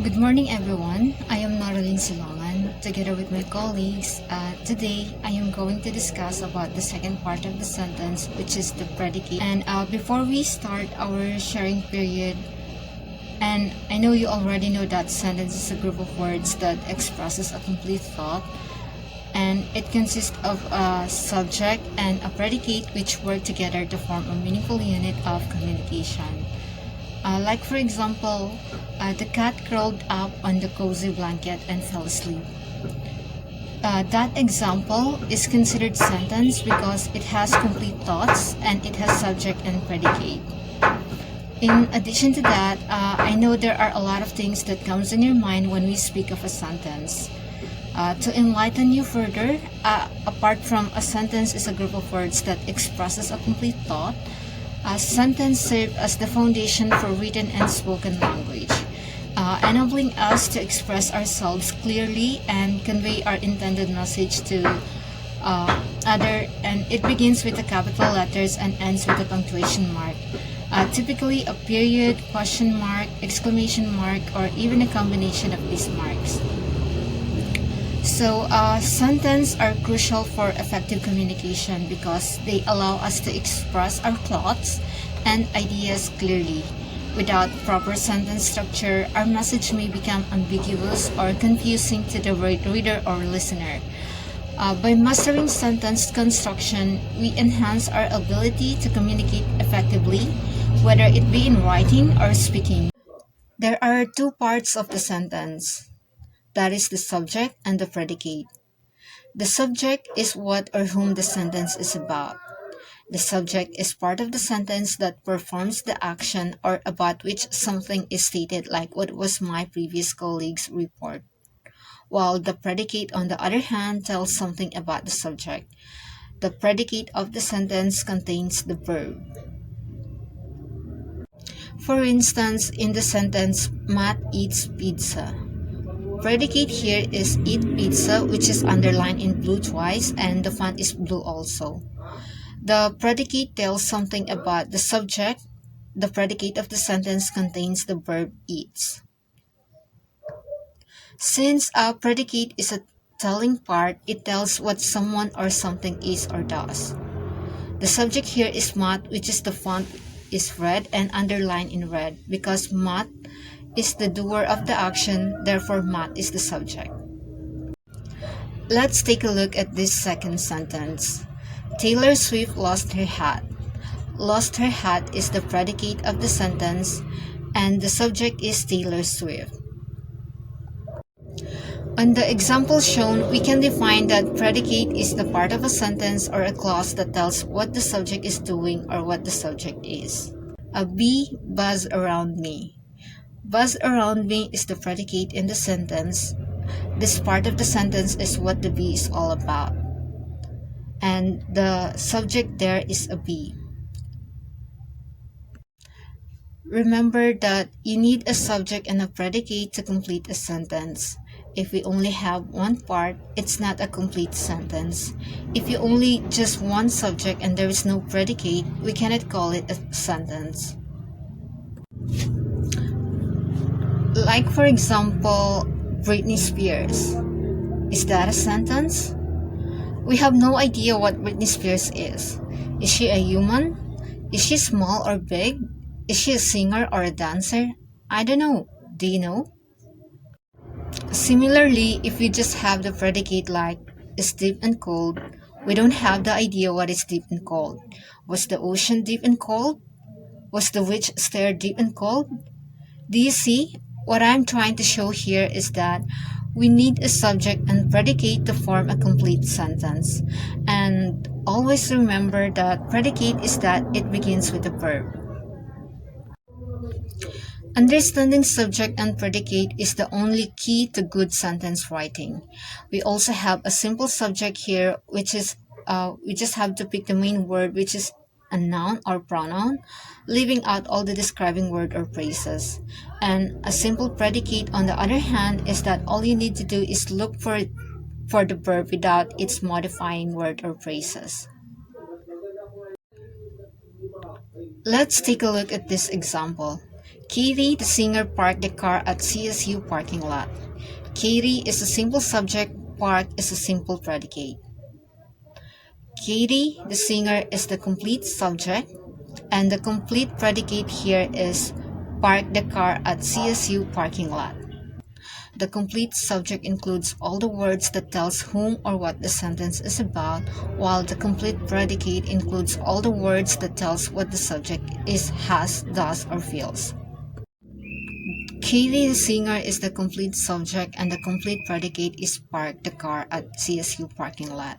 Good morning, everyone. I am Noralyn Silongan, together with my colleagues. Today, I am going to discuss about the second part of the sentence, which is the predicate. And before we start our sharing period, and I know you already know that sentence is a group of words that expresses a complete thought, and it consists of a subject and a predicate which work together to form a meaningful unit of communication. Like for example, the cat curled up on the cozy blanket and fell asleep. That example is considered sentence because it has complete thoughts and it has subject and predicate. In addition to that, I know there are a lot of things that comes in your mind when we speak of a sentence. To enlighten you further, apart from a sentence is a group of words that expresses a complete thought, a sentence serves as the foundation for written and spoken language, enabling us to express ourselves clearly and convey our intended message to other. And it begins with the capital letters and ends with a punctuation mark. Typically, a period, question mark, exclamation mark, or even a combination of these marks. So, sentences are crucial for effective communication because they allow us to express our thoughts and ideas clearly. Without proper sentence structure, our message may become ambiguous or confusing to the reader or listener. By mastering sentence construction, we enhance our ability to communicate effectively, whether it be in writing or speaking. There are two parts of the sentence. That is the subject and the predicate. The subject is what or whom the sentence is about. The subject is part of the sentence that performs the action or about which something is stated, like what was my previous colleague's report. While the predicate, on the other hand, tells something about the subject. The predicate of the sentence contains the verb. For instance, in the sentence, Matt eats pizza. Predicate here is eat pizza, which is underlined in blue twice, and the font is blue also. The predicate tells something about the subject. The predicate of the sentence contains the verb eats. Since a predicate is a telling part, it tells what someone or something is or does. The subject here is Matt, which is the font is red and underlined in red because Matt is the doer of the action, therefore Matt is the subject. Let's take a look at this second sentence. Taylor Swift lost her hat. Lost her hat is the predicate of the sentence, and the subject is Taylor Swift. On the example shown, we can define that predicate is the part of a sentence or a clause that tells what the subject is doing or what the subject is. A bee buzzed around me. Buzz around me is the predicate in the sentence. This part of the sentence is what the bee is all about. And the subject there is a bee. Remember that you need a subject and a predicate to complete a sentence. If we only have one part, it's not a complete sentence. If you only just one subject and there is no predicate, we cannot call it a sentence. Like for example, Britney Spears. Is that a sentence? We have no idea what Britney Spears is. Is she a human? Is she small or big? Is she a singer or a dancer? I don't know. Do you know? Similarly, if we just have the predicate like is deep and cold, we don't have the idea what is deep and cold. Was the ocean deep and cold? Was the witch stare deep and cold? Do you see? What I'm trying to show here is that we need a subject and predicate to form a complete sentence. And always remember that predicate is that it begins with a verb. Understanding subject and predicate is the only key to good sentence writing. We also have a simple subject here, which is we just have to pick the main word, which is a noun or pronoun, leaving out all the describing word or phrases. And a simple predicate, on the other hand, is that all you need to do is look for the verb without its modifying word or phrases. Let's take a look at this example. Katie, the singer, parked the car at CSU parking lot. Katie is a simple subject, park is a simple predicate. Katie, the singer, is the complete subject, and the complete predicate here is park the car at CSU parking lot. The complete subject includes all the words that tells whom or what the sentence is about, while the complete predicate includes all the words that tells what the subject is, has, does, or feels. Katie the singer is the complete subject and the complete predicate is park the car at CSU parking lot.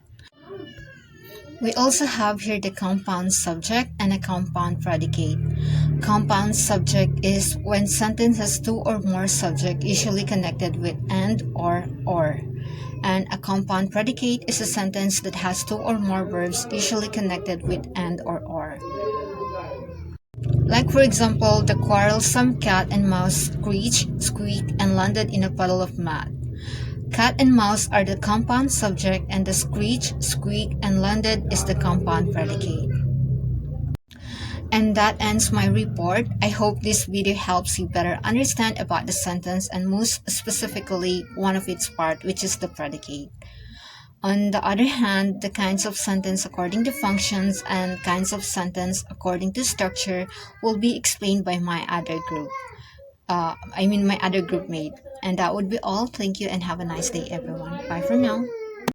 We also have here the compound subject and a compound predicate. Compound subject is when sentence has two or more subject usually connected with and or. And a compound predicate is a sentence that has two or more verbs usually connected with and or. Like for example, the quarrelsome cat and mouse screeched, squeaked, and landed in a puddle of mud. Cat and mouse are the compound subject and the screech, squeak, and landed is the compound predicate. And that ends my report. I hope this video helps you better understand about the sentence and most specifically one of its part, which is the predicate. On the other hand, the kinds of sentence according to functions and kinds of sentence according to structure will be explained by my other group. My other group mate. And that would be all. Thank you and have a nice day, everyone. Bye for now.